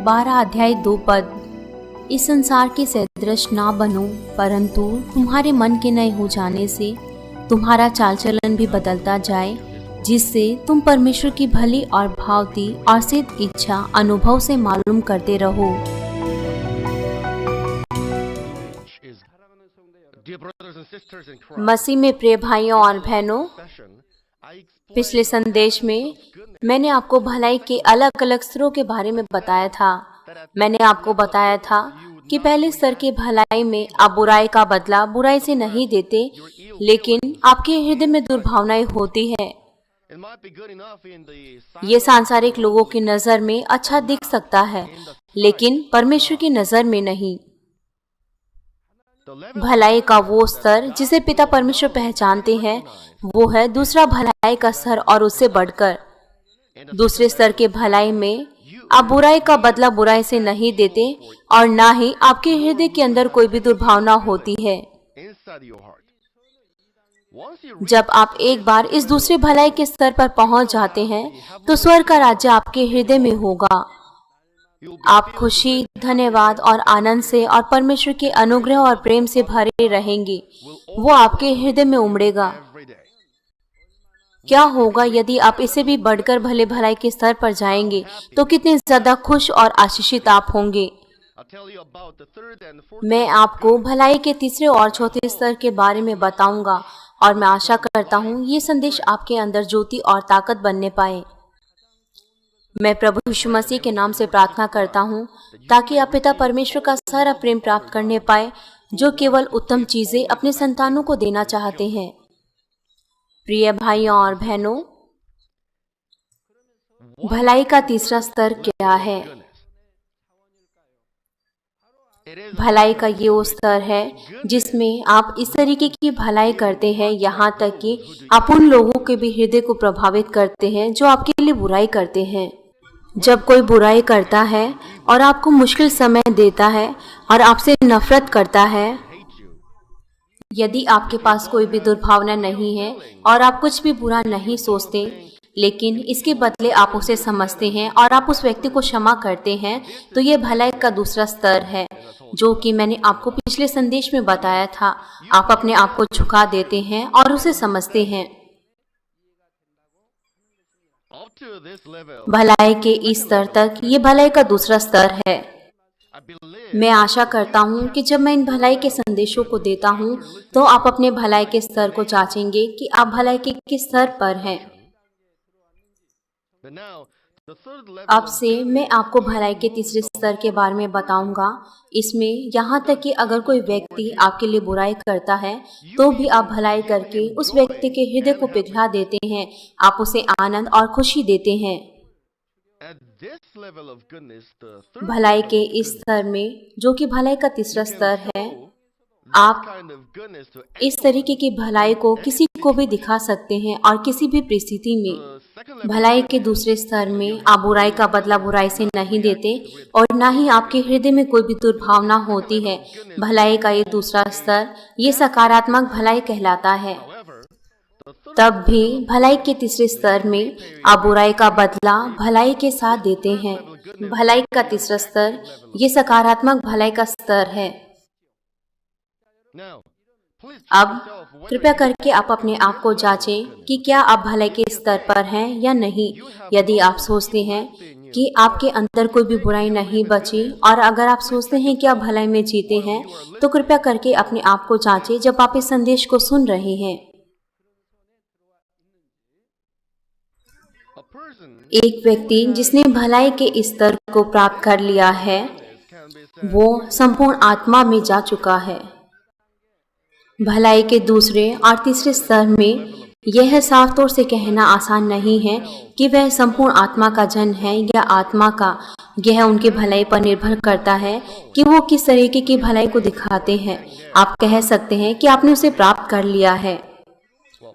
12 अध्याय 2 पद। इस संसार के सदृश ना बनो, परंतु तुम्हारे मन के नए हो जाने से तुम्हारा चाल चलन भी बदलता जाए, जिससे तुम परमेश्वर की भली और भावती और सिद्ध इच्छा अनुभव से मालूम करते रहो। मसीह में प्रिय भाइयों और बहनों, पिछले संदेश में मैंने आपको भलाई के अलग अलग स्तरों के बारे में बताया था। मैंने आपको बताया था कि पहले स्तर के भलाई में आप बुराई का बदला बुराई से नहीं देते, लेकिन आपके हृदय में दुर्भावनाएं होती है। ये सांसारिक लोगों की नजर में अच्छा दिख सकता है, लेकिन परमेश्वर की नजर में नहीं। भलाई का वो स्तर जिसे पिता परमेश्वर पहचानते हैं, वो है दूसरा भलाई का स्तर और उससे बढ़कर। दूसरे स्तर के भलाई में आप बुराई का बदला बुराई से नहीं देते और ना ही आपके हृदय के अंदर कोई भी दुर्भावना होती है। जब आप एक बार इस दूसरे भलाई के स्तर पर पहुंच जाते हैं, तो स्वर्ग का राज्य आपके हृदय में होगा। आप खुशी, धन्यवाद और आनंद से और परमेश्वर के अनुग्रह और प्रेम से भरे रहेंगे। वो आपके हृदय में उमड़ेगा। क्या होगा यदि आप इसे भी बढ़कर भले भलाई के स्तर पर जाएंगे, तो कितने ज्यादा खुश और आशीषित आप होंगे। मैं आपको भलाई के तीसरे और चौथे स्तर के बारे में बताऊंगा और मैं आशा करता हूँ ये संदेश आपके अंदर ज्योति और ताकत बनने पाए। मैं प्रभु यीशु मसीह के नाम से प्रार्थना करता हूँ ताकि आप पिता परमेश्वर का सारा प्रेम प्राप्त करने पाए, जो केवल उत्तम चीजें अपने संतानों को देना चाहते हैं। प्रिय भाइयों और बहनों, भलाई का तीसरा स्तर क्या है? भलाई का ये वो स्तर है जिसमें आप इस तरीके की भलाई करते हैं, यहाँ तक कि आप उन लोगों के भी हृदय को प्रभावित करते हैं जो आपके लिए बुराई करते हैं। जब कोई बुराई करता है और आपको मुश्किल समय देता है और आपसे नफरत करता है, यदि आपके पास कोई भी दुर्भावना नहीं है और आप कुछ भी बुरा नहीं सोचते, लेकिन इसके बदले आप उसे समझते हैं और आप उस व्यक्ति को क्षमा करते हैं, तो ये भलाई का दूसरा स्तर है, जो कि मैंने आपको पिछले संदेश में बताया था। आप अपने आप को झुका देते हैं और उसे समझते हैं। भलाई के इस स्तर तक ये भलाई का दूसरा स्तर है। मैं आशा करता हूँ कि जब मैं इन भलाई के संदेशों को देता हूँ, तो आप अपने भलाई के स्तर को जांचेंगे कि आप भलाई के किस स्तर पर हैं। अब से मैं आपको भलाई के तीसरे स्तर के बारे में बताऊंगा। इसमें यहाँ तक कि अगर कोई व्यक्ति आपके लिए बुराई करता है, तो भी आप भलाई करके उस व्यक्ति के हृदय को पिघला देते हैं। आप उसे आनंद और खुशी देते हैं। भलाई के इस स्तर में, जो कि भलाई का तीसरा स्तर है, आप इस तरीके की भलाई को किसी को भी दिखा सकते हैं और किसी भी परिस्थिति में। भलाई के दूसरे स्तर में आप बुराई का बदला बुराई से नहीं देते और ना ही आपके हृदय में कोई भी दुर्भावना होती है। भलाई का ये दूसरा स्तर, ये सकारात्मक भलाई कहलाता है। तब भी भलाई के तीसरे स्तर में आप बुराई का बदला भलाई के साथ देते हैं। भलाई का तीसरा स्तर, ये सकारात्मक भलाई का स्तर है। अब कृपया करके आप अपने आप को जांचें कि क्या आप भलाई के स्तर पर हैं या नहीं। यदि आप सोचते हैं कि आपके अंदर कोई भी बुराई नहीं बची और अगर आप सोचते हैं कि आप भलाई में जीते हैं, तो कृपया करके अपने आप को जांचें जब आप इस संदेश को सुन रहे हैं। एक व्यक्ति जिसने भलाई के इस स्तर को प्राप्त कर लिया है, वो संपूर्ण आत्मा में जा चुका है। भलाई के दूसरे और तीसरे स्तर में यह साफ तौर से कहना आसान नहीं है कि वह संपूर्ण आत्मा का जन है या आत्मा का। यह उनके भलाई पर निर्भर करता है कि वो किस तरीके की भलाई को दिखाते हैं। आप कह सकते हैं कि आपने उसे प्राप्त कर लिया है।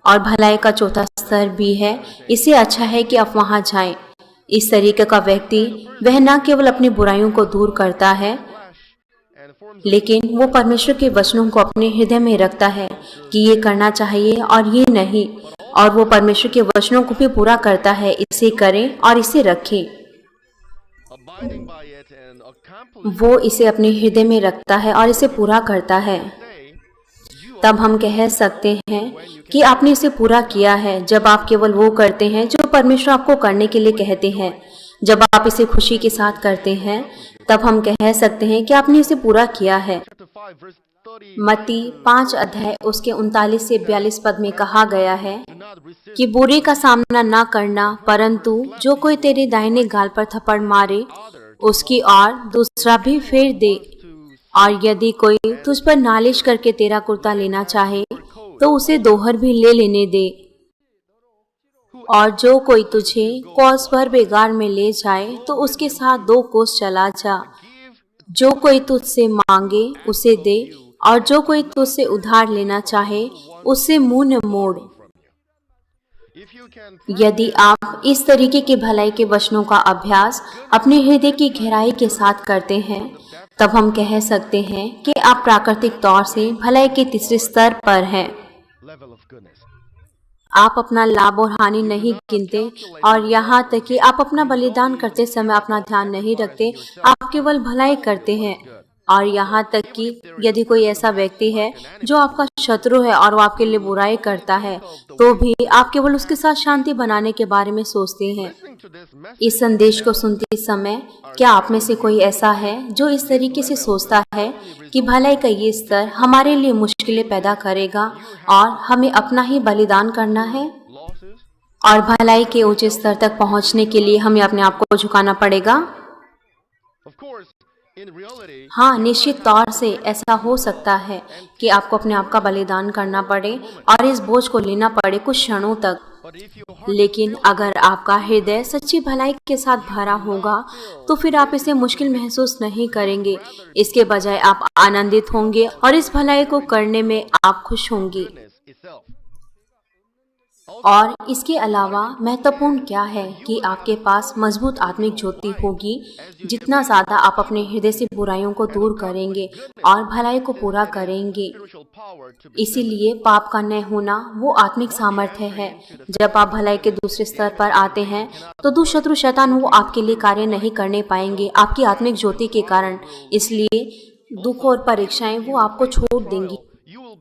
और भलाई का चौथा स्तर भी है। इससे अच्छा है कि आप वहां जाएं। इस तरीके का व्यक्ति वह न केवल अपनी बुराइयों को दूर करता है, लेकिन वो परमेश्वर के वचनों को अपने हृदय में रखता है कि ये करना चाहिए और ये नहीं, और वो परमेश्वर के वचनों को भी पूरा करता है। इसे करें और इसे रखें। वो इसे अपने हृदय में रखता है और इसे पूरा करता है। तब हम कह सकते हैं कि आपने इसे पूरा किया है जब आप केवल वो करते हैं जो परमेश्वर आपको करने के लिए कहते हैं। जब आप इसे खुशी के साथ करते हैं तब हम कह सकते हैं कि आपने इसे पूरा किया है। मत्ती 5 अध्याय उसके 39 से 42 पद में कहा गया है कि बुरे का सामना ना करना, परंतु जो कोई तेरे दाहिने गाल पर थप्पड़ मारे उसकी ओर दूसरा भी फेर दे। और यदि कोई तुझ पर नालिश करके तेरा कुर्ता लेना चाहे तो उसे दोहर भी ले लेने दे। और जो कोई तुझे कोस भर बेगार में ले जाए तो उसके साथ 2 कोस चला जा। जो कोई तुझसे मांगे उसे दे, और जो कोई तुझसे उधार लेना चाहे उससे मुंह न मोड़। यदि आप इस तरीके की भलाई के वचनों का अभ्यास अपने हृदय की गहराई के साथ करते हैं तब हम कह सकते हैं कि आप प्राकृतिक तौर से भलाई के तीसरे स्तर पर हैं। आप अपना लाभ और हानि नहीं गिनते, और यहाँ तक कि आप अपना बलिदान करते समय अपना ध्यान नहीं रखते, आप केवल भलाई करते हैं। और यहाँ तक कि यदि कोई ऐसा व्यक्ति है जो आपका शत्रु है और वो आपके लिए बुराई करता है तो भी आप केवल उसके साथ शांति बनाने के बारे में सोचते हैं। इस संदेश को सुनते समय क्या आप में से कोई ऐसा है जो इस तरीके से सोचता है कि भलाई का ये स्तर हमारे लिए मुश्किलें पैदा करेगा और हमें अपना ही बलिदान करना है, और भलाई के ऊंचे स्तर तक पहुंचने के लिए हमें अपने आप को झुकाना पड़ेगा? हाँ, निश्चित तौर से ऐसा हो सकता है कि आपको अपने आप का बलिदान करना पड़े और इस बोझ को लेना पड़े कुछ क्षणों तक। लेकिन अगर आपका हृदय सच्ची भलाई के साथ भरा होगा तो फिर आप इसे मुश्किल महसूस नहीं करेंगे। इसके बजाय आप आनंदित होंगे और इस भलाई को करने में आप खुश होंगे। और इसके अलावा महत्वपूर्ण क्या है कि आपके पास मजबूत आत्मिक ज्योति होगी। जितना ज़्यादा आप अपने हृदय से बुराइयों को दूर करेंगे और भलाई को पूरा करेंगे। इसीलिए पाप का न होना वो आत्मिक सामर्थ्य है। जब आप भलाई के दूसरे स्तर पर आते हैं तो दुष्शत्रु शैतान वो आपके लिए कार्य नहीं करने पाएंगे आपकी आत्मिक ज्योति के कारण। इसलिए दुख और परीक्षाएं वो आपको छोड़ देंगी,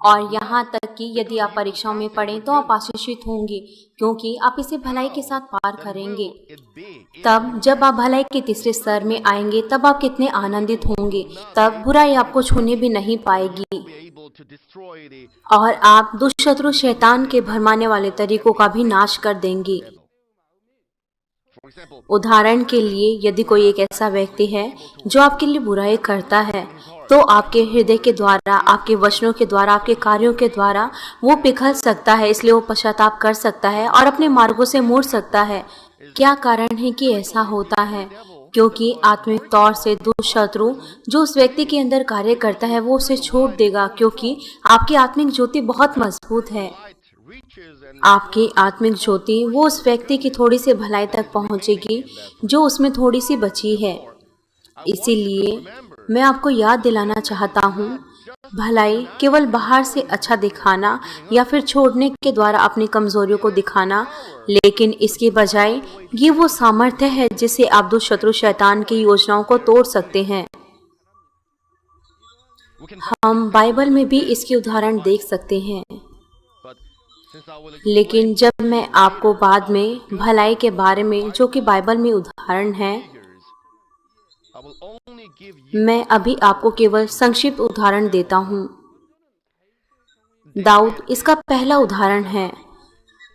और यहाँ तक कि यदि आप परीक्षाओं में पढ़ें तो आप आशीषित होंगे क्योंकि आप इसे भलाई के साथ पार करेंगे। तब जब आप भलाई के तीसरे स्तर में आएंगे तब आप कितने आनंदित होंगे। तब बुराई आपको छूने भी नहीं पाएगी और आप दुष्शत्रु शैतान के भरमाने वाले तरीकों का भी नाश कर देंगे। उदाहरण के लिए, यदि कोई एक ऐसा व्यक्ति है जो आपके लिए बुराई करता है तो आपके हृदय के द्वारा, आपके वचनों के द्वारा, आपके कार्यों के द्वारा वो पिघल सकता है। इसलिए वो पश्चाताप कर सकता है और अपने मार्गों से मुड़ सकता है। क्या कारण है कि ऐसा होता है? क्योंकि आत्मिक तौर से दुष्शत्रु जो उस व्यक्ति के अंदर कार्य करता है वो उसे छोड़ देगा, क्योंकि आपकी आत्मिक ज्योति बहुत मजबूत है। आपकी आत्मिक ज्योति वो उस व्यक्ति की थोड़ी सी भलाई तक पहुंचेगी जो उसमें थोड़ी सी बची है। इसीलिए मैं आपको याद दिलाना चाहता हूँ, भलाई केवल बाहर से अच्छा दिखाना या फिर छोड़ने के द्वारा अपनी कमजोरियों को दिखाना, लेकिन इसके बजाय ये वो सामर्थ्य है जिससे आप दुष्शत्रु शैतान की योजनाओं को तोड़ सकते हैं। हम बाइबल में भी इसके उदाहरण देख सकते हैं। लेकिन जब मैं आपको बाद में भलाई के बारे में जो कि बाइबल में उदाहरण है, मैं अभी आपको केवल संक्षिप्त उदाहरण देता हूँ। दाऊद इसका पहला उदाहरण है।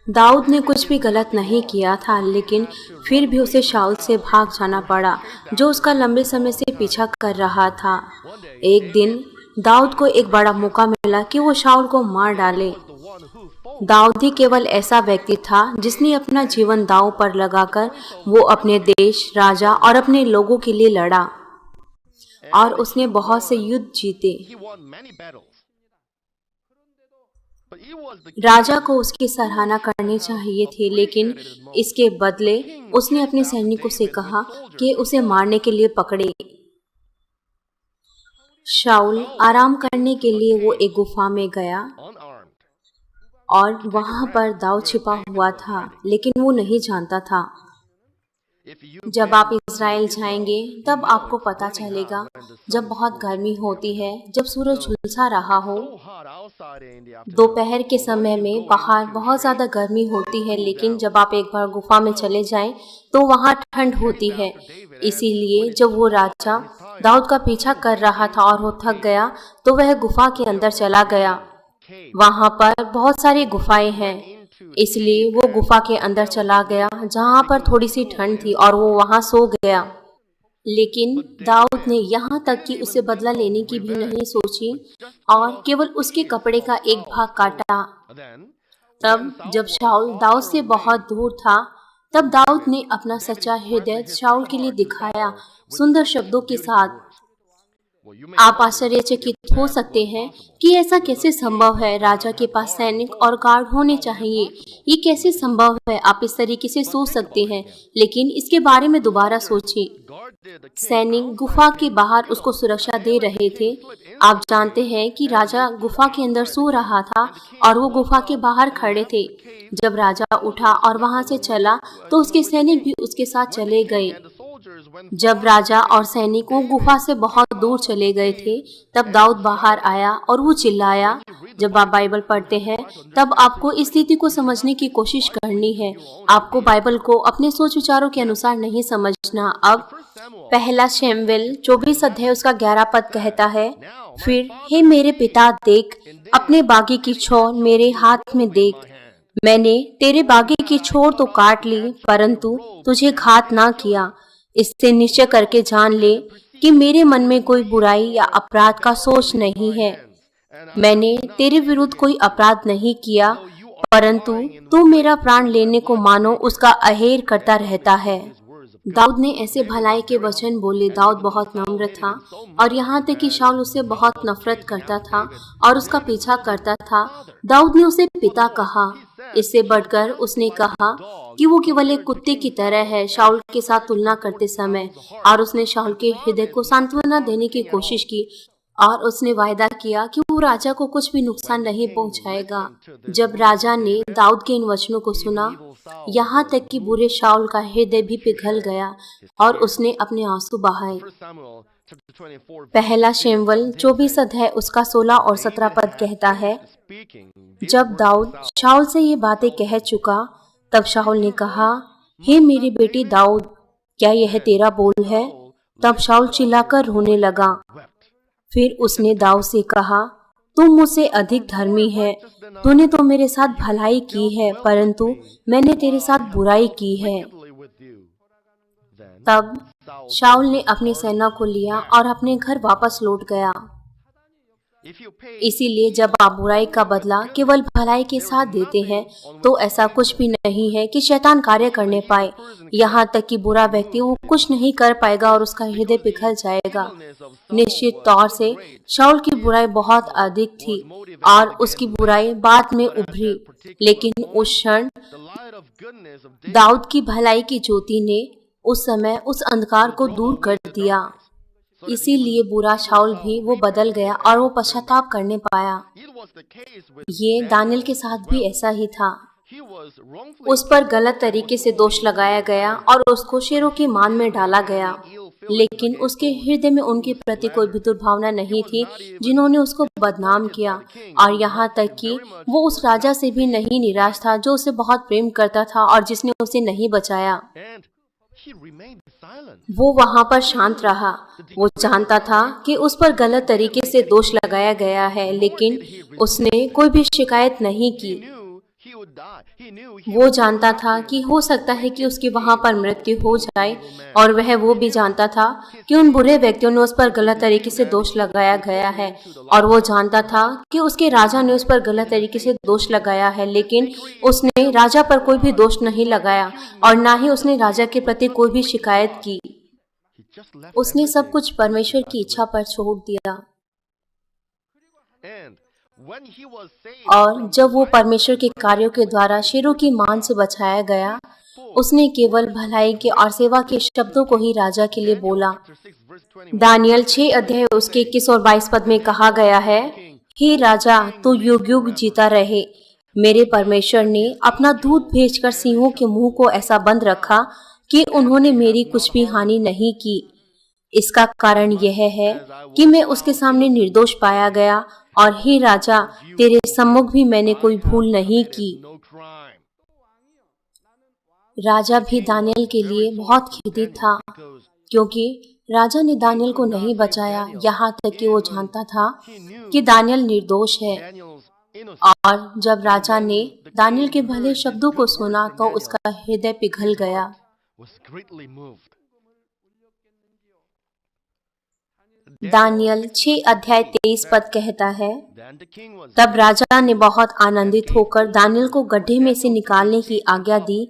दाऊद ने कुछ भी गलत नहीं किया था, लेकिन फिर भी उसे शाऊल से भाग जाना पड़ा जो उसका लंबे समय से पीछा कर रहा था। एक दिन दाऊद को एक बड़ा मौका मिला कि वो शाऊल को मार डाले। दाऊद ही केवल ऐसा व्यक्ति था जिसने अपना जीवन दांव पर लगाकर वो अपने देश, राजा और अपने लोगों के लिए लड़ा और उसने बहुत से युद्ध जीते। राजा को उसकी सराहना करनी चाहिए थी, लेकिन इसके बदले उसने अपने सैनिकों से कहा कि उसे मारने के लिए पकड़े। शाऊल आराम करने के लिए वो एक गुफा में गया और वहां पर दाऊद छिपा हुआ था, लेकिन वो नहीं जानता था। जब आप इज़राइल जाएंगे तब आपको पता चलेगा, जब बहुत गर्मी होती है, जब सूरज झुलसा रहा हो। दोपहर के समय में बाहर बहुत ज़्यादा गर्मी होती है, लेकिन जब आप एक बार गुफा में चले जाएं तो वहाँ ठंड होती है। इसीलिए जब वो राजा दाऊद का पीछा कर रहा था और वो थक गया तो वह गुफा के अंदर चला गया। वहाँ पर बहुत सारी गुफाएं हैं, इसलिए वो गुफा के अंदर चला गया जहाँ पर थोड़ी सी ठंड थी और वो वहाँ सो गया। लेकिन दाऊद ने यहाँ तक कि उसे बदला लेने की भी नहीं सोची और केवल उसके कपड़े का एक भाग काटा। तब जब शाऊल दाऊद से बहुत दूर था, तब दाऊद ने अपना सच्चा हृदय शाऊल के लिए दिखाया सुंदर शब्दों के साथ। आप आश्चर्यचकित हो सकते हैं कि ऐसा कैसे संभव है। राजा के पास सैनिक और गार्ड होने चाहिए, ये कैसे संभव है। आप इस तरीके से सोच सकते हैं, लेकिन इसके बारे में दोबारा सोचिए। सैनिक गुफा के बाहर उसको सुरक्षा दे रहे थे। आप जानते हैं कि राजा गुफा के अंदर सो रहा था और वो गुफा के बाहर खड़े थे। जब राजा उठा और वहां से चला तो उसके सैनिक भी उसके साथ चले गए। जब राजा और सैनिक वो गुफा से बहुत दूर चले गए थे, तब दाऊद बाहर आया और वो चिल्लाया। जब आप बाइबल पढ़ते हैं तब आपको इस स्थिति को समझने की कोशिश करनी है। आपको बाइबल को अपने सोच विचारों के अनुसार नहीं समझना। अब पहला शमूएल 24 अध्याय उसका 11 पद कहता है, फिर हे मेरे पिता देख, अपने बागी की छोर मेरे हाथ में देख। मैंने तेरे बागी की छोर तो काट ली, परंतु तुझे घात ना किया। इससे निश्चय करके जान ले कि मेरे मन में कोई बुराई या अपराध का सोच नहीं है। मैंने तेरे विरुद्ध कोई अपराध नहीं किया, परंतु तू मेरा प्राण लेने को मानो उसका अहेर करता रहता है। दाऊद ने ऐसे भलाई के वचन बोले। दाऊद बहुत नम्र था और यहाँ तक कि शाऊल उससे बहुत नफरत करता था और उसका पीछा करता था। दाऊद ने उसे पिता कहा। इससे बढ़कर उसने कहा कि वो केवल एक कुत्ते की तरह है शाऊल के साथ तुलना करते समय। और उसने शाऊल के हृदय को सांत्वना देने की कोशिश की और उसने वायदा किया कि वो राजा को कुछ भी नुकसान नहीं पहुंचाएगा। जब राजा ने दाऊद के इन वचनों को सुना, यहाँ तक कि बुरे शाऊल का हृदय भी पिघल गया और उसने अपने आंसू बहाए। पहला शमूएल 24 अध्याय उसका 16 और 17 पद कहता है, जब दाऊद शाऊल से ये बातें कह चुका, तब शाऊल ने कहा, हे मेरी बेटी दाऊद, क्या यह तेरा बोल है? तब शाऊल चिल्लाकर रोने लगा। फिर उसने दाऊद से कहा, तू मुझसे अधिक धर्मी है। तूने तो मेरे साथ भलाई की है, परंतु मैंने तेरे साथ बुराई की है। तब शाऊल ने अपनी सेना को लिया और अपने घर वापस लौट गया। इसीलिए जब आप बुराई का बदला केवल भलाई के साथ देते हैं, तो ऐसा कुछ भी नहीं है कि शैतान कार्य करने पाए। यहाँ तक कि बुरा व्यक्ति वो कुछ नहीं कर पाएगा और उसका हृदय पिघल जाएगा। निश्चित तौर से शाऊल की बुराई बहुत अधिक थी और उसकी बुराई बाद में उभरी, लेकिन उस क्षण दाऊद की भलाई की ज्योति ने उस समय उस अंधकार को दूर कर दिया। इसीलिए बुरा शाऊल भी वो बदल गया और वो पश्चाताप करने पाया। ये दानियल के साथ भी ऐसा ही था। उस पर गलत तरीके से दोष लगाया गया और उसको शेरों की मान में डाला गया, लेकिन उसके हृदय में उनके प्रति कोई भी दुर्भावना नहीं थी जिन्होंने उसको बदनाम किया। और यहाँ तक कि वो उस राजा से भी नहीं निराश था जो उसे बहुत प्रेम करता था और जिसने उसे नहीं बचाया। वो वहाँ पर शांत रहा। वो जानता था कि उस पर गलत तरीके से दोष लगाया गया है, लेकिन उसने कोई भी शिकायत नहीं की। वो जानता था कि हो सकता है कि उसकी वहाँ पर मृत्यु हो जाए, और वह वो भी जानता था कि उन बुरे व्यक्तियों ने उस पर गलत तरीके से दोष लगाया गया है, और वो जानता था कि उसके राजा ने उस पर गलत तरीके से दोष लगाया है, लेकिन उसने राजा पर कोई भी दोष नहीं लगाया और ना ही उसने राजा के प्रति कोई भी शिकायत की। उसने सब कुछ परमेश्वर की इच्छा पर छोड़ दिया। और जब वो परमेश्वर के कार्यों के द्वारा शेरों की मान से बचाया गया, उसने केवल भलाई के और सेवा के शब्दों को ही राजा के लिए बोला। दानियल 6 अध्याय उसके 21 और 22 पद में कहा गया है, हे राजा, तू युग युग जीता रहे। मेरे परमेश्वर ने अपना दूत भेजकर सिंहों के मुंह को ऐसा बंद रखा कि उन्होंने मेरी कुछ भी हानि नहीं की। इसका कारण यह है कि मैं उसके सामने निर्दोष पाया गया, और हे राजा, तेरे सम्मुख भी मैंने कोई भूल नहीं की। राजा भी दानियल के लिए बहुत खेदित था, क्योंकि राजा ने दानियल को नहीं बचाया, यहाँ तक कि वो जानता था कि दानियल निर्दोष है। और जब राजा ने दानियल के भले शब्दों को सुना तो उसका हृदय पिघल गया। दानियल 6 अध्याय 23 पद कहता है, तब राजा ने बहुत आनंदित होकर दानियल को गड्ढे में से निकालने की आज्ञा दी।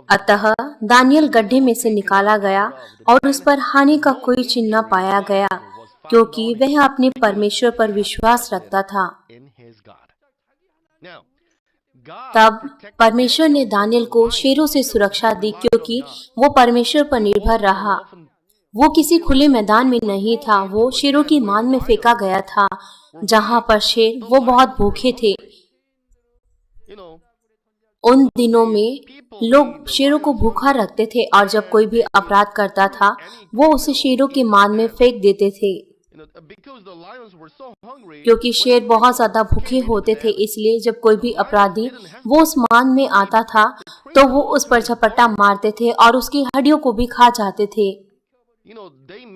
अतः दानियल गड्ढे में से निकाला गया और उस पर हानि का कोई चिन्ह न पाया गया, क्योंकि वह अपने परमेश्वर पर विश्वास रखता था। तब परमेश्वर ने दानियल को शेरों से सुरक्षा दी, क्योंकि वो परमेश्वर पर निर्भर रहा। वो किसी खुले मैदान में नहीं था, वो शेरों की मान में फेंका गया था, जहाँ पर शेर वो बहुत भूखे थे। उन दिनों में लोग शेरों को भूखा रखते थे, और जब कोई भी अपराध करता था वो उसे शेरों के मान में फेंक देते थे, क्योंकि शेर बहुत ज्यादा भूखे होते थे। इसलिए जब कोई भी अपराधी वो उस मान में आता था तो वो उस पर झपट्टा मारते थे और उसकी हड्डियों को भी खा जाते थे।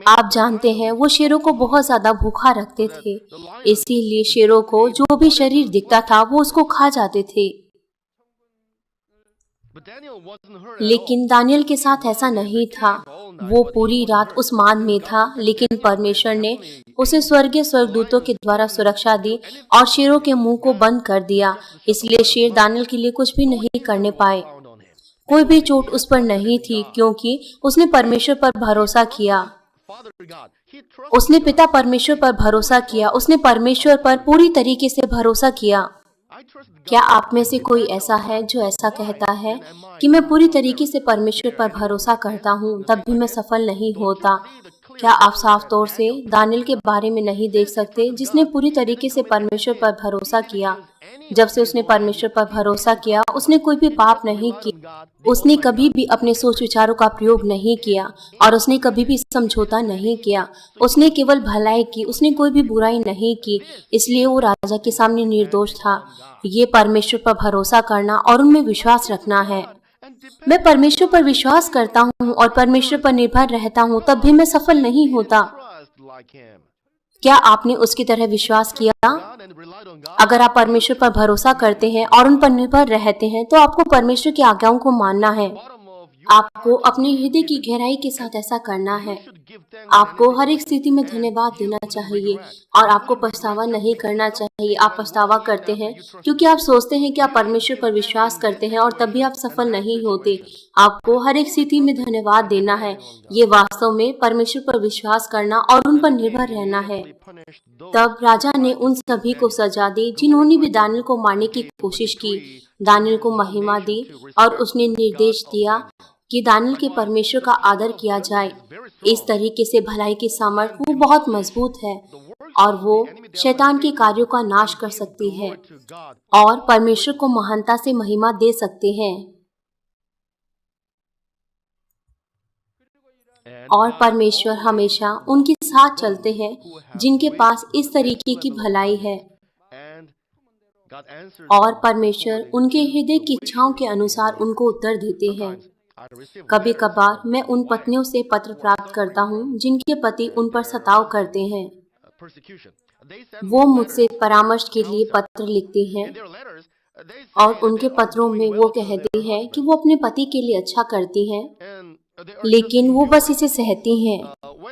आप जानते हैं, वो शेरों को बहुत ज्यादा भूखा रखते थे, इसीलिए शेरों को जो भी शरीर दिखता था वो उसको खा जाते थे। लेकिन दानियल के साथ ऐसा नहीं था। वो पूरी रात उस मान में था, लेकिन परमेश्वर ने उसे स्वर्गीय स्वर्गदूतों के द्वारा सुरक्षा दी और शेरों के मुंह को बंद कर दिया। इसलिए शेर दानियल के लिए कुछ भी नहीं करने पाए। कोई भी चोट उस पर नहीं थी, क्योंकि उसने परमेश्वर पर भरोसा किया। उसने पिता परमेश्वर पर भरोसा किया। उसने परमेश्वर पर पूरी तरीके से भरोसा किया। क्या आप में से कोई ऐसा है जो ऐसा कहता है कि मैं पूरी तरीके से परमेश्वर पर भरोसा करता हूँ, तब भी मैं सफल नहीं होता? क्या आप साफ तौर से दानियल के बारे में नहीं देख सकते, जिसने पूरी तरीके से परमेश्वर पर भरोसा किया? जब से उसने परमेश्वर पर भरोसा किया, उसने कोई भी पाप नहीं किया। उसने कभी भी अपने सोच विचारों का प्रयोग नहीं किया और उसने कभी भी समझौता नहीं किया। उसने केवल भलाई की, उसने कोई भी बुराई नहीं की। इसलिए वो राजा के सामने निर्दोष था। ये परमेश्वर पर भरोसा करना और उनमें विश्वास रखना है। मैं परमेश्वर पर विश्वास करता हूँ और परमेश्वर पर निर्भर रहता हूँ, तब भी मैं सफल नहीं होता। क्या आपने उसकी तरह विश्वास किया? अगर आप परमेश्वर पर भरोसा करते हैं और उन पर निर्भर रहते हैं, तो आपको परमेश्वर की आज्ञाओं को मानना है। आपको अपने हृदय की गहराई के साथ ऐसा करना है। आपको हर एक स्थिति में धन्यवाद देना चाहिए और आपको पछतावा नहीं करना चाहिए। आप पछतावा करते हैं क्योंकि आप सोचते हैं कि आप परमेश्वर पर विश्वास करते हैं और तब भी आप सफल नहीं होते। आपको हर एक स्थिति में धन्यवाद देना है। ये वास्तव में परमेश्वर पर विश्वास करना और उन पर निर्भर रहना है। तब राजा ने उन सभी को सजा दी जिन्होंने भी दानियल को मारने की कोशिश की। दानियल को महिमा दी और उसने निर्देश दिया कि दानियल के परमेश्वर का आदर किया जाए। इस तरीके से भलाई की सामर्थ वो बहुत मजबूत है और वो शैतान के कार्यों का नाश कर सकती है और परमेश्वर को महानता से महिमा दे सकते हैं। और परमेश्वर हमेशा उनके साथ चलते हैं जिनके पास इस तरीके की भलाई है, और परमेश्वर उनके हृदय की इच्छाओं के अनुसार उनको उत्तर देते हैं। कभी कभार मैं उन पत्नियों से पत्र प्राप्त करता हूँ जिनके पति उन पर सताव करते हैं। वो मुझसे परामर्श के लिए पत्र लिखते हैं और उनके पत्रों में वो कहती हैं कि वो अपने पति के लिए अच्छा करती हैं, लेकिन वो बस इसे सहती हैं।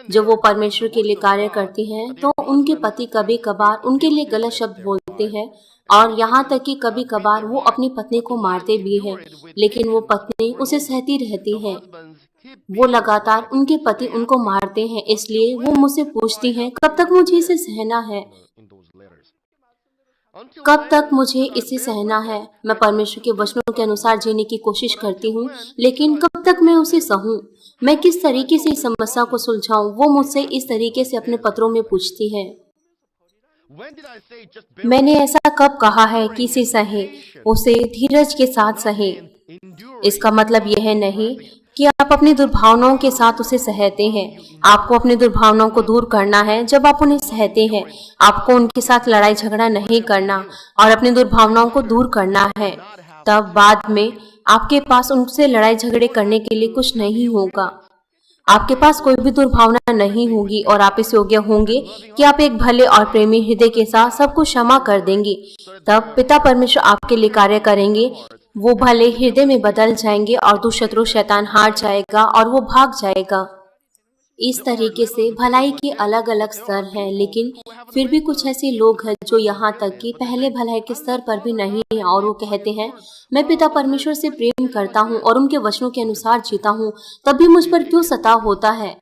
जब वो परमेश्वर के लिए कार्य करती हैं तो उनके पति कभी कभार उनके लिए गलत शब्द बोलते हैं और यहाँ तक कि कभी कभार वो अपनी पत्नी को मारते भी हैं, लेकिन वो पत्नी उसे सहती रहती है। वो लगातार उनके पति उनको मारते हैं, इसलिए वो मुझसे पूछती हैं, कब तक मुझे इसे सहना है? कब तक मुझे इसे सहना है? मैं परमेश्वर के वचनों के अनुसार जीने की कोशिश करती हूँ, लेकिन कब तक मैं उसे सहूँ? मैं किस तरीके से इस समस्या को सुलझाऊं? वो मुझसे इस तरीके से अपने पत्रों में पूछती है। मैंने ऐसा कब कहा है कि इसे सहे? उसे धीरज के साथ सहे। इसका मतलब यह नहीं कि आप अपनी दुर्भावनाओं के साथ उसे सहते हैं। आपको अपनी दुर्भावनाओं को दूर करना है। जब आप उन्हें सहते हैं, आपको उनके साथ लड़ाई झगड़ा नहीं करना और अपनी दुर्भावनाओं को दूर करना है। तब बाद में आपके पास उनसे लड़ाई झगड़े करने के लिए कुछ नहीं होगा। आपके पास कोई भी दुर्भावना नहीं होगी और आप इस योग्य होंगे कि आप एक भले और प्रेमी हृदय के साथ सब कुछ क्षमा कर देंगे। तब पिता परमेश्वर आपके लिए कार्य करेंगे। वो भले हृदय में बदल जाएंगे और दुष्शत्रु शैतान हार जाएगा और वो भाग जाएगा। इस तरीके से भलाई के अलग अलग स्तर हैं, लेकिन फिर भी कुछ ऐसे लोग हैं जो यहाँ तक कि पहले भलाई के स्तर पर भी नहीं है और वो कहते हैं, मैं पिता परमेश्वर से प्रेम करता हूँ और उनके वचनों के अनुसार जीता हूँ, तब भी मुझ पर क्यों सताव होता है।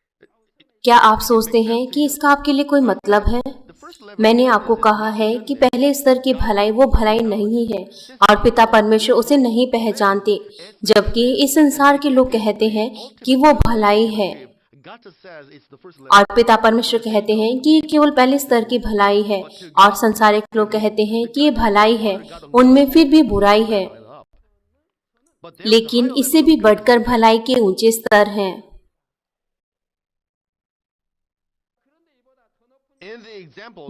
क्या आप सोचते हैं कि इसका आपके लिए कोई मतलब है? मैंने आपको कहा है कि पहले स्तर की भलाई वो भलाई नहीं है और पिता परमेश्वर उसे नहीं पहचानते, जबकि इस संसार के लोग कहते हैं कि वो भलाई है और पिता परमेश्वर कहते हैं कि ये केवल पहले स्तर की भलाई है और संसारिक लोग कहते हैं कि ये भलाई है, उनमें फिर भी बुराई है। लेकिन इससे भी बढ़कर भलाई के ऊंचे स्तर हैं।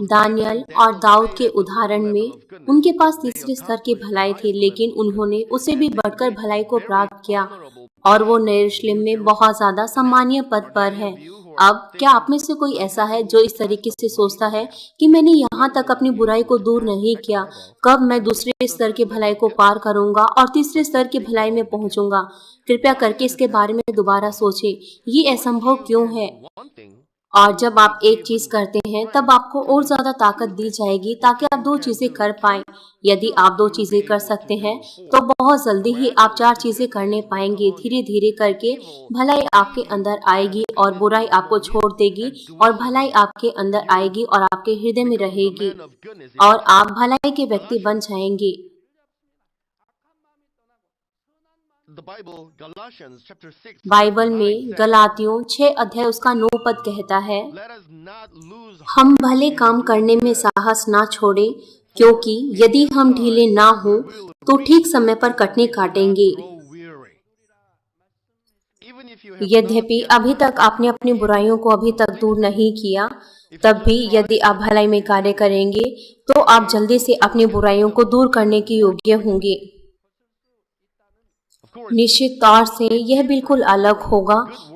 दानियल और दाऊद के उदाहरण में उनके पास तीसरे स्तर की भलाई थी, लेकिन उन्होंने उसे भी बढ़कर भलाई को प्राप्त किया और वो यरूशलेम में बहुत ज्यादा सम्मानीय पद पर है। अब क्या आप में से कोई ऐसा है जो इस तरीके से सोचता है कि मैंने यहाँ तक अपनी बुराई को दूर नहीं किया, कब मैं दूसरे स्तर की भलाई को पार करूंगा और तीसरे स्तर की भलाई में पहुंचूंगा? कृपया करके इसके बारे में दोबारा सोचें, ये असंभव क्यों है? और जब आप एक चीज करते हैं तब आपको और ज्यादा ताकत दी जाएगी ताकि आप दो चीजें कर पाएं। यदि आप दो चीजें कर सकते हैं तो बहुत जल्दी ही आप चार चीजें करने पाएंगे। धीरे धीरे करके भलाई आपके अंदर आएगी और बुराई आपको छोड़ देगी और भलाई आपके अंदर आएगी और आपके हृदय में रहेगी और आप भलाई के व्यक्ति बन जाएंगे। बाइबल में गलातियों 6 अध्याय उसका 9 पद कहता है, हम भले काम करने में साहस ना छोड़ें, क्योंकि यदि हम ढीले ना हो तो ठीक समय पर कटनी काटेंगे। यद्यपि अभी तक आपने अपनी बुराइयों को अभी तक दूर नहीं किया, तब भी यदि आप भलाई में कार्य करेंगे तो आप जल्दी से अपनी बुराइयों को दूर करने के योग्य होंगे। निश्चित तौर से यह बिल्कुल अलग होगा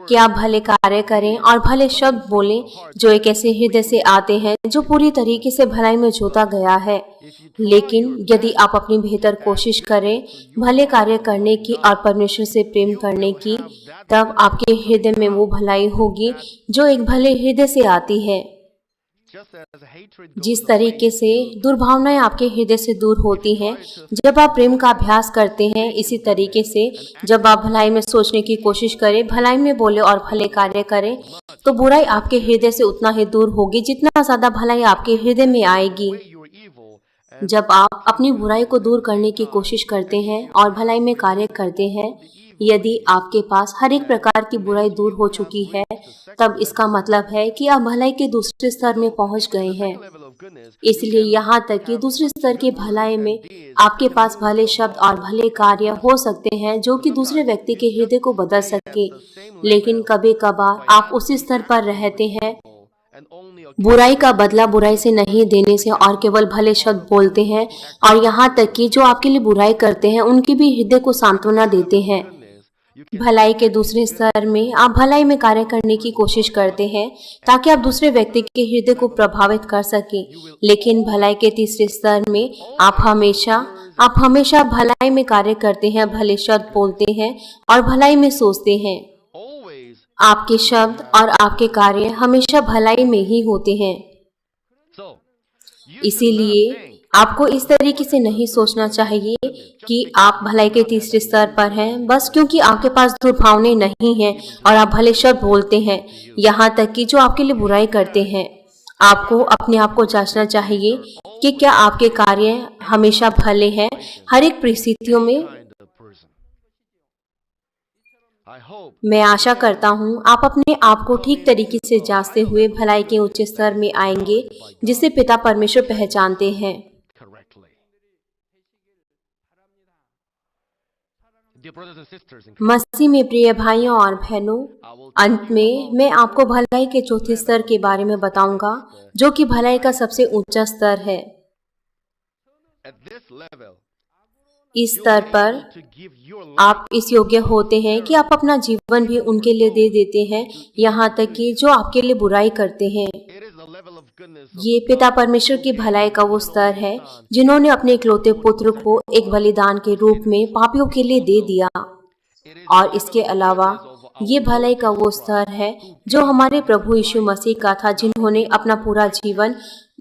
कि आप भले कार्य करें और भले शब्द बोलें जो एक ऐसे हृदय से आते हैं जो पूरी तरीके से भलाई में जोता गया है। लेकिन यदि आप अपनी बेहतर कोशिश करें भले कार्य करने की और परमेश्वर से प्रेम करने की, तब आपके हृदय में वो भलाई होगी जो एक भले हृदय से आती है। जिस तरीके से दुर्भावनाएं आपके हृदय से दूर होती हैं जब आप प्रेम का अभ्यास करते हैं, इसी तरीके से जब आप भलाई में सोचने की कोशिश करें, भलाई में बोले और भले कार्य करें, तो बुराई आपके हृदय से उतना ही दूर होगी जितना ज्यादा भलाई आपके हृदय में आएगी। जब आप अपनी बुराई को दूर करने की कोशिश करते हैं और भलाई में कार्य करते हैं, यदि आपके पास हर एक प्रकार की बुराई दूर हो चुकी है, तब इसका मतलब है कि आप भलाई के दूसरे स्तर में पहुंच गए हैं। इसलिए यहाँ तक कि दूसरे स्तर की भलाई में आपके पास भले शब्द और भले कार्य हो सकते हैं जो कि दूसरे व्यक्ति के हृदय को बदल सके, लेकिन कभी कभार आप उसी स्तर पर रहते हैं, बुराई का बदला बुराई से नहीं देने से, और केवल भले शब्द बोलते हैं और यहाँ तक कि जो आपके लिए बुराई करते हैं उनके भी हृदय को सांत्वना देते हैं। भलाई के दूसरे स्तर में आप भलाई में कार्य करने की कोशिश करते हैं ताकि आप दूसरे व्यक्ति के हृदय को प्रभावित कर सकें, लेकिन भलाई के तीसरे स्तर में आप हमेशा भलाई में कार्य करते हैं, भले शब्द बोलते हैं और भलाई में सोचते हैं। आपके शब्द और आपके कार्य हमेशा भलाई में ही होते हैं। इसीलिए आपको इस तरीके से नहीं सोचना चाहिए कि आप भलाई के तीसरे स्तर पर हैं बस क्योंकि आपके पास दुर्भावनाएं नहीं हैं और आप भले शब्द बोलते हैं, यहाँ तक कि जो आपके लिए बुराई करते हैं। आपको अपने आप को जांचना चाहिए कि क्या आपके कार्य हमेशा भले हैं हर एक परिस्थितियों में। मैं आशा करता हूँ आप अपने आप को ठीक तरीके से जांचते हुए भलाई के उच्च स्तर में आएंगे जिसे पिता परमेश्वर पहचानते हैं। मसीह में प्रिय भाइयों और बहनों, अंत में मैं आपको भलाई के चौथे स्तर के बारे में बताऊंगा, जो कि भलाई का सबसे ऊंचा स्तर है। इस स्तर पर आप इस योग्य होते हैं कि आप अपना जीवन भी उनके लिए दे देते हैं, यहाँ तक कि जो आपके लिए बुराई करते हैं। ये पिता परमेश्वर की भलाई का वो स्तर है जिन्होंने अपने इकलौते पुत्र को एक बलिदान के रूप में पापियों के लिए दे दिया। और इसके अलावा ये भलाई का वो स्तर है जो हमारे प्रभु यीशु मसीह का था, जिन्होंने अपना पूरा जीवन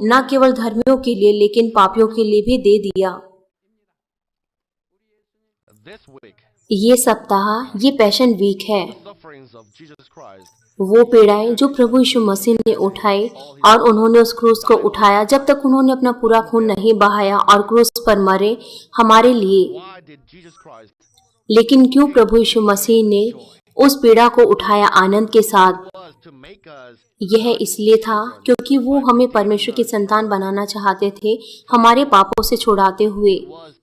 न केवल धर्मियों के लिए लेकिन पापियों के लिए भी दे दिया। ये सप्ताह ये पैशन वीक है। वो पीड़ाएं जो प्रभु यीशु मसीह ने उठाई, और उन्होंने उस क्रूस को उठाया जब तक उन्होंने अपना पूरा खून नहीं बहाया और क्रूस पर मरे हमारे लिए। लेकिन क्यों प्रभु यीशु मसीह ने उस पीड़ा को उठाया आनंद के साथ? यह इसलिए था क्योंकि वो हमें परमेश्वर की संतान बनाना चाहते थे, हमारे पापों से छुड़ाते हुए।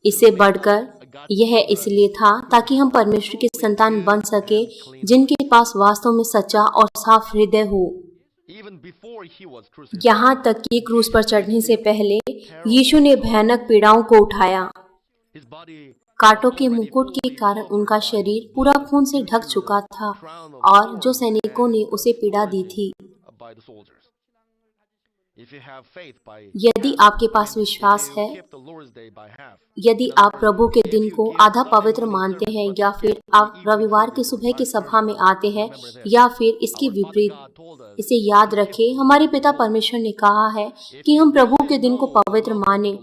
इससे बढ़कर यह इसलिए था ताकि हम परमेश्वर की संतान बन सके, जिनके पास वास्तव में सच्चा और साफ हृदय हो। यहाँ तक कि क्रूस पर चढ़ने से पहले यीशु ने भयानक पीड़ाओं को उठाया। कांटों के मुकुट के कारण उनका शरीर पूरा खून से ढक चुका था, और जो सैनिकों ने उसे पीड़ा दी थी। यदि आपके पास विश्वास है, यदि आप प्रभु के दिन को आधा पवित्र मानते हैं, या फिर आप रविवार की सुबह की सभा में आते हैं, या फिर इसके विपरीत, इसे याद रखें, हमारे पिता परमेश्वर ने कहा है कि हम प्रभु के दिन को पवित्र माने।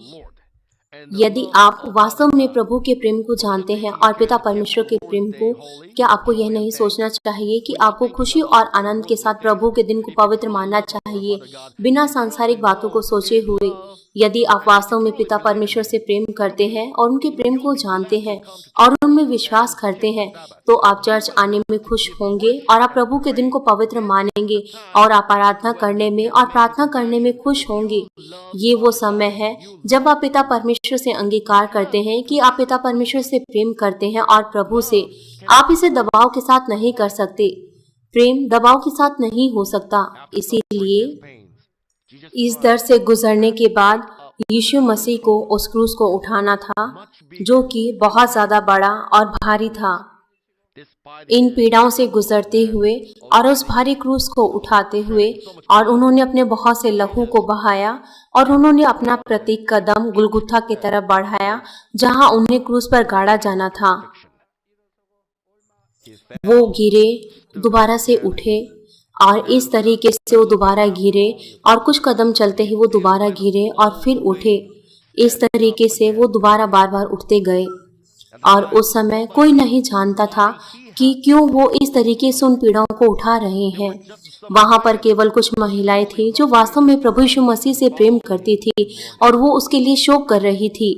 यदि आप वास्तव में प्रभु के प्रेम को जानते हैं और पिता परमेश्वर के प्रेम को, क्या आपको यह नहीं सोचना चाहिए कि आपको खुशी और आनंद के साथ प्रभु के दिन को पवित्र मानना चाहिए, बिना सांसारिक बातों को सोचे हुए? यदि आप वास्तव में पिता परमेश्वर से प्रेम करते हैं और उनके प्रेम को जानते हैं और उनमें विश्वास करते हैं, तो आप चर्च आने में खुश होंगे और आप प्रभु के दिन को पवित्र मानेंगे, और आप आराधना करने में और प्रार्थना करने में खुश होंगे। ये वो समय है जब आप पिता परमेश्वर से अंगीकार करते हैं कि आप पिता परमेश्वर से प्रेम करते हैं और प्रभु से। आप इसे दबाव के साथ नहीं कर सकते। प्रेम दबाव के साथ नहीं हो सकता। इसीलिए इस दर से गुजरने के बाद यीशु मसीह को उस क्रूस को उठाना था, जो कि बहुत ज्यादा बड़ा और भारी था। इन पीड़ाओं से गुजरते हुए और उस भारी क्रूस को उठाते हुए, और उन्होंने अपने बहुत से लहू को बहाया, और उन्होंने अपना प्रतीक कदम गुलगुथा की तरफ बढ़ाया, जहां उन्हें क्रूस पर गाड़ा जाना था। वो गिरे, दोबारा से उठे, और इस तरीके से वो दोबारा गिरे, और कुछ कदम चलते ही वो दोबारा गिरे और फिर उठे। इस तरीके से वो दोबारा बार बार उठते गए, और उस समय कोई नहीं जानता था कि क्यों वो इस तरीके से उन पीड़ाओं को उठा रहे हैं। वहां पर केवल कुछ महिलाएं थी जो वास्तव में प्रभु यीशु मसीह से प्रेम करती थी, और वो उसके लिए शोक कर रही थी।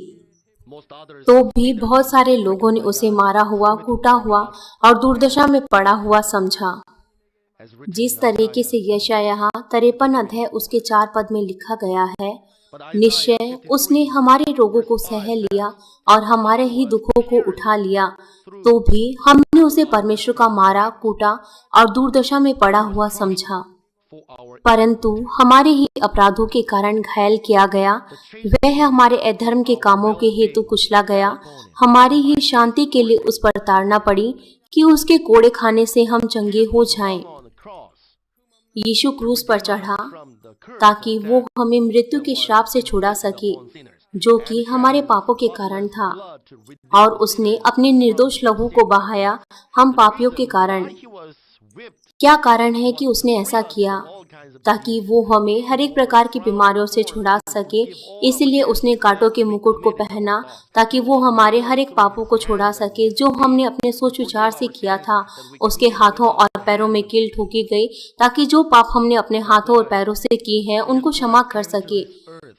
तो भी बहुत सारे लोगों ने उसे मारा हुआ, कूटा हुआ और दुर्दशा में पड़ा हुआ समझा। जिस तरीके से यशायाह 53 अध्याय उसके 4 पद में लिखा गया है, निश्चय उसने हमारे रोगों को सह लिया और हमारे ही दुखों को उठा लिया, तो भी हमने उसे परमेश्वर का मारा, कूटा और दुर्दशा में पड़ा हुआ समझा। परंतु हमारे ही अपराधों के कारण घायल किया गया, वह हमारे अधर्म के कामों के हेतु कुचला गया, हमारी ही शांति के लिए उस पर ताड़ना पड़ी कि उसके कोड़े खाने से हम चंगे हो जाएं। यीशु क्रूस पर चढ़ा ताकि वो हमें मृत्यु के श्राप से छुड़ा सके, जो कि हमारे पापों के कारण था, और उसने अपने निर्दोष लहू को बहाया हम पापियों के कारण। क्या कारण है कि उसने ऐसा किया? ताकि वो हमें हर एक प्रकार की बीमारियों से छुड़ा सके। इसलिए उसने कांटों के मुकुट को पहना ताकि वो हमारे हर एक पापों को छुड़ा सके जो हमने अपने सोच विचार से किया था। उसके हाथों और पैरों में कील ठोकी गई ताकि जो पाप हमने अपने हाथों और पैरों से किए हैं उनको क्षमा कर सके।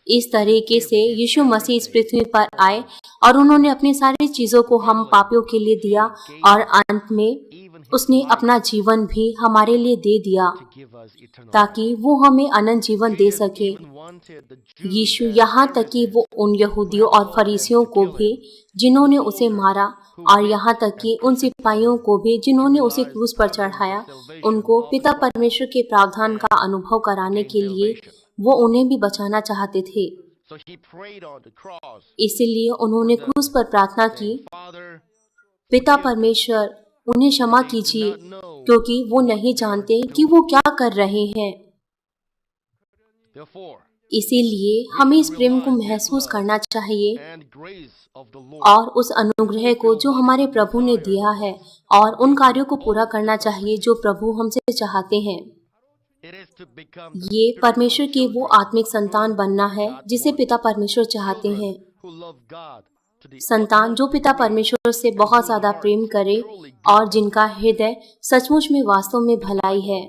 इस तरीके से यीशु मसीह इस पृथ्वी पर आए और उन्होंने अपनी सारी चीजों को हम पापियों के लिए दिया, और अंत में उसने अपना जीवन भी हमारे लिए दे दिया ताकि वो हमें अनंत जीवन दे सके। यीशु यहाँ तक कि वो उन यहूदियों और फरीसियों को भी जिन्होंने उसे मारा, और यहाँ तक कि उन सिपाहियों को भी जिन्होंने उसे क्रूस पर चढ़ाया, उनको पिता परमेश्वर के प्रावधान का अनुभव कराने के लिए वो उन्हें भी बचाना चाहते थे। इसीलिए उन्होंने क्रूस पर प्रार्थना की, पिता परमेश्वर उन्हें क्षमा कीजिए, क्योंकि वो नहीं जानते कि वो क्या कर रहे हैं। इसीलिए हमें इस प्रेम को महसूस करना चाहिए और उस अनुग्रह को जो हमारे प्रभु ने दिया है, और उन कार्यों को पूरा करना चाहिए जो प्रभु हमसे चाहते हैं। ये परमेश्वर की वो आत्मिक संतान बनना है जिसे पिता परमेश्वर चाहते हैं। संतान जो पिता परमेश्वर से बहुत ज्यादा प्रेम करे और जिनका हृदय सचमुच में वास्तव में भलाई है।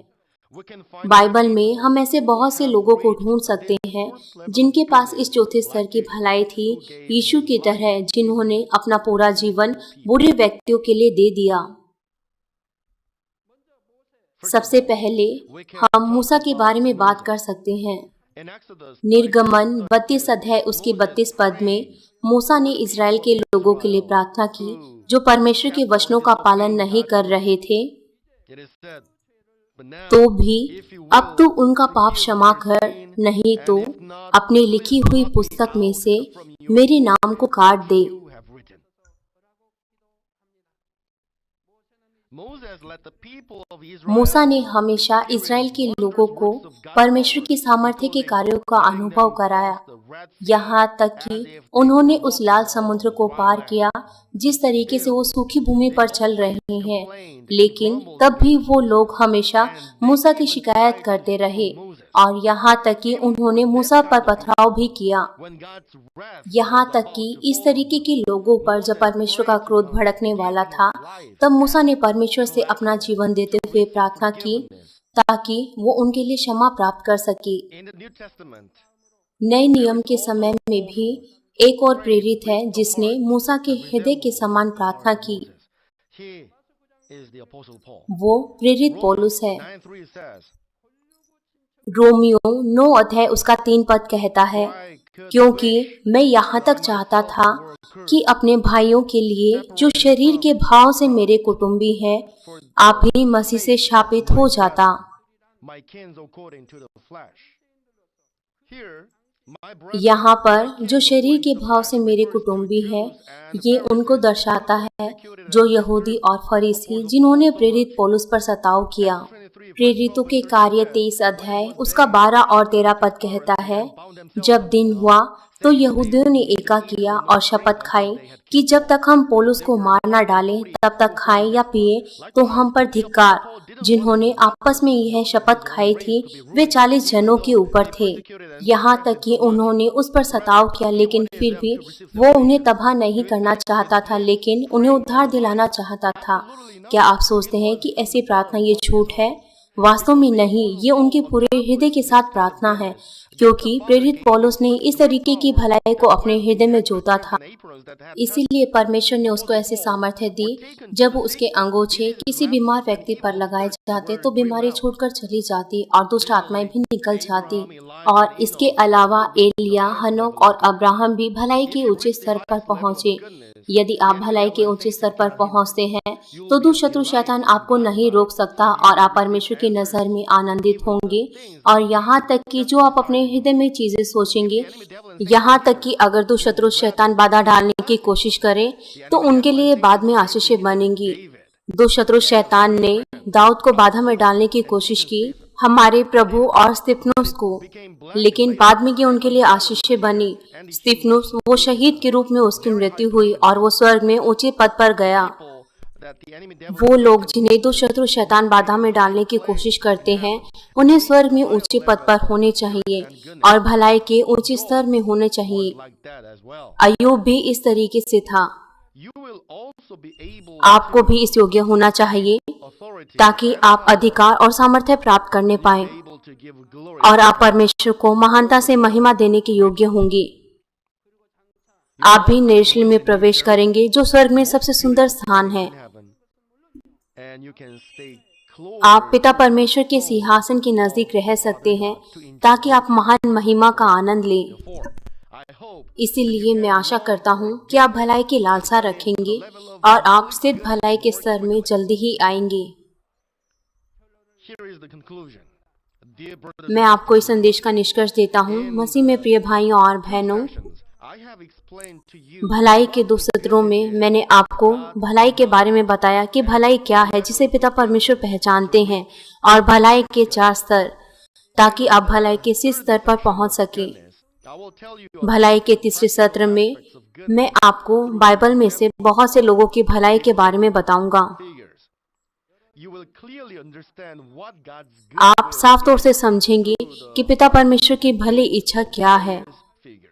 बाइबल में हम ऐसे बहुत से लोगों को ढूंढ सकते हैं जिनके पास इस चौथे स्तर की भलाई थी, यीशु की तरह, जिन्होंने अपना पूरा जीवन बुरे व्यक्तियों के लिए दे दिया। सबसे पहले हम मूसा के बारे में बात कर सकते हैं। निर्गमन 32 अध्याय उसके 32 पद में मूसा ने इज़राइल के लोगों के लिए प्रार्थना की जो परमेश्वर के वचनों का पालन नहीं कर रहे थे। तो भी अब तू उनका पाप क्षमा कर, नहीं तो अपनी लिखी हुई पुस्तक में से मेरे नाम को काट दे। मूसा ने हमेशा इज़राइल के लोगों को परमेश्वर की सामर्थ्य के कार्यों का अनुभव कराया, यहाँ तक कि उन्होंने उस लाल समुद्र को पार किया जिस तरीके से वो सूखी भूमि पर चल रहे हैं। लेकिन तब भी वो लोग हमेशा मूसा की शिकायत करते रहे, और यहाँ तक कि उन्होंने मूसा पर पथराव भी किया। यहाँ तक कि इस तरीके के लोगों पर जब परमेश्वर का क्रोध भड़कने वाला था, तब मूसा ने परमेश्वर से अपना जीवन देते हुए प्रार्थना की ताकि वो उनके लिए क्षमा प्राप्त कर सके। नए नियम के समय में भी एक और प्रेरित है जिसने मूसा के हृदय के समान प्रार्थना की। वो प्रेरित पौलुस है। रोमियो 9 अध्याय उसका 3 पद कहता है, क्योंकि मैं यहाँ तक चाहता था कि अपने भाइयों के लिए जो शरीर के भाव से मेरे कुटुंबी हैं, आप ही मसीह से शापित हो जाता। यहाँ पर जो शरीर के भाव से मेरे कुटुंबी हैं, ये उनको दर्शाता है जो यहूदी और फरीसी जिन्होंने प्रेरित पौलुस पर सताव किया। प्रेरितों के कार्य 23 अध्याय उसका 12 और 13 पद कहता है, जब दिन हुआ तो यहूदियों ने एका किया और शपथ खाई कि जब तक हम पौलुस को मार न डालें तब तक खाएं या पिए तो हम पर धिक्कार। जिन्होंने आपस में यह शपथ खाई थी वे 40 जनों के ऊपर थे। यहाँ तक कि उन्होंने उस पर सताव किया, लेकिन फिर भी वो उन्हें तबाह नहीं करना चाहता था, लेकिन उन्हें उद्धार दिलाना चाहता था। क्या आप सोचते हैं कि ऐसी प्रार्थना ये झूठ है? वास्तव में नहीं, ये उनके पूरे हृदय के साथ प्रार्थना है, क्योंकि प्रेरित पौलुस ने इस तरीके की भलाई को अपने हृदय में जोता था। इसीलिए परमेश्वर ने उसको ऐसी सामर्थ्य दी, जब उसके अंगोछे किसी बीमार व्यक्ति पर लगाए जाते तो बीमारी छूटकर चली जाती और दुष्ट आत्माएं भी निकल जाती। और इसके अलावा एलिया, हनोक और अब्राहम भी भलाई के ऊंचे स्तर पर पहुंचे। यदि आप भलाई के ऊंचे स्तर पर पहुंचते हैं तो दुष्ट शत्रु शैतान आपको नहीं रोक सकता और आप परमेश्वर की नजर में आनंदित होंगे। और यहाँ तक कि जो आप अपने हृदय में चीजें सोचेंगे, यहाँ तक कि अगर दुष्ट शत्रु शैतान बाधा डालने की कोशिश करे तो उनके लिए बाद में आशीषें बनेंगी। दुष्ट शत्रु शैतान ने दाऊद को बाधा में डालने की कोशिश की, हमारे प्रभु और स्तिफनुस को, लेकिन बाद में ये उनके लिए आशीषें बनी। स्तिफनुस वो शहीद के रूप में उसकी मृत्यु हुई और वो स्वर्ग में ऊंचे पद पर गया। वो लोग जिन्हें दुष्ट शत्रु शैतान बाधा में डालने की कोशिश करते हैं, उन्हें स्वर्ग में ऊंचे पद पर होने चाहिए और भलाई के ऊंचे स्तर में होने चाहिए। अय्यूब भी इस तरीके से था। आपको भी इस योग्य होना चाहिए ताकि आप अधिकार और सामर्थ्य प्राप्त करने पाएं और आप परमेश्वर को महानता से महिमा देने के योग्य होंगे। आप भी यरूशलेम में प्रवेश करेंगे जो स्वर्ग में सबसे सुंदर स्थान है। and you can stay आप closer पिता to परमेश्वर के the throne सिंहासन के of नजदीक रह सकते हैं to enjoy ताकि आप महान महिमा का आनंद लें। Therefore, I hope इसीलिए that मैं you आशा can करता long हूँ for कि आप goodness भलाई की लालसा and attain to the रखेंगे level of और आप complete सिद्ध goodness भलाई के more स्तर में quickly. जल्दी ही आएंगे। Here is the conclusion. Dear brothers मैं and आपको इस sisters, संदेश का निष्कर्ष देता हूँ। in मसीह में प्रिय भाइयों और two बहनों, sessions, I have explained to you भलाई के what 2 the सत्रों goodness में is मैंने आपको God भलाई के बारे में knows बताया कि and भलाई क्या है what जिसे are पिता the परमेश्वर levels पहचानते to हैं, reach और भलाई के goodness. 4 स्तर ताकि आप भलाई के इस Third स्तर पर session पहुंच of सके। goodness, I will tell you about भलाई के some तीसरे practical सत्र में aspects of मैं goodness आपको through बाइबल में से examples बहुत से लोगों की भलाई के बारे में statements बताऊंगा। and figures. You will clearly understand what God's आप good will साफ तौर से is समझेंगे through कि the पिता परमेश्वर की भली इच्छा क्या है। various figures.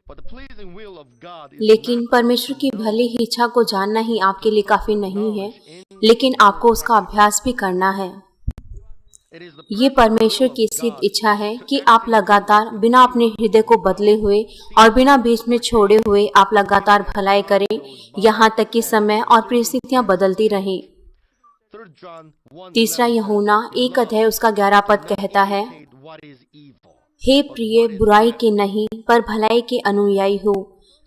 But the pleasing will of God is लेकिन not परमेश्वर just की to भली know, इच्छा को जानना ही but आपके to लिए put काफी the नहीं है, knowledge लेकिन into आपको उसका practice. अभ्यास भी करना है। It is the ये perfect परमेश्वर will of की सिद्ध God इच्छा है to कि आप actively लगातार and बिना अपने हृदय को बदले हुए और बिना बीच में छोड़े हुए आप लगातार भलाई करें, यहाँ तक कि समय और परिस्थितियां बदलती रहें। 3 John 1:11 तीसरा यूहन्ना 1 अध्याय उसका 11 पद कहता है, हे प्रिय, बुराई के नहीं पर भलाई के अनुयायी हो।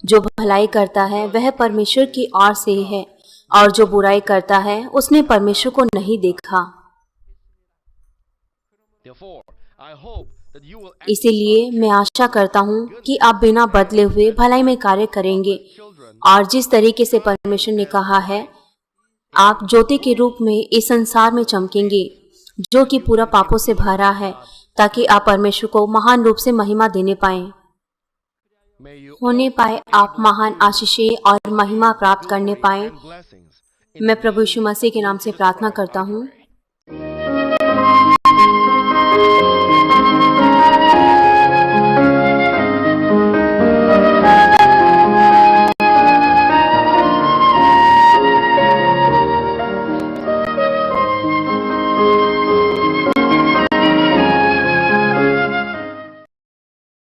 जो भलाई करता है वह परमेश्वर की ओर से है, और जो बुराई करता है उसने परमेश्वर को नहीं देखा। इसीलिए मैं आशा करता हूँ कि आप बिना बदले हुए भलाई में कार्य करेंगे, और जिस तरीके से परमेश्वर ने कहा है, आप ज्योति के रूप में इस संसार में चमकेंगे जो कि पूरा पापों से भरा है, ताकि आप परमेश्वर को महान रूप से महिमा देने पाएं। होने पाए आप महान आशीषें और महिमा प्राप्त करने पाएं। मैं प्रभु यीशु मसीह के नाम से प्रार्थना करता हूँ।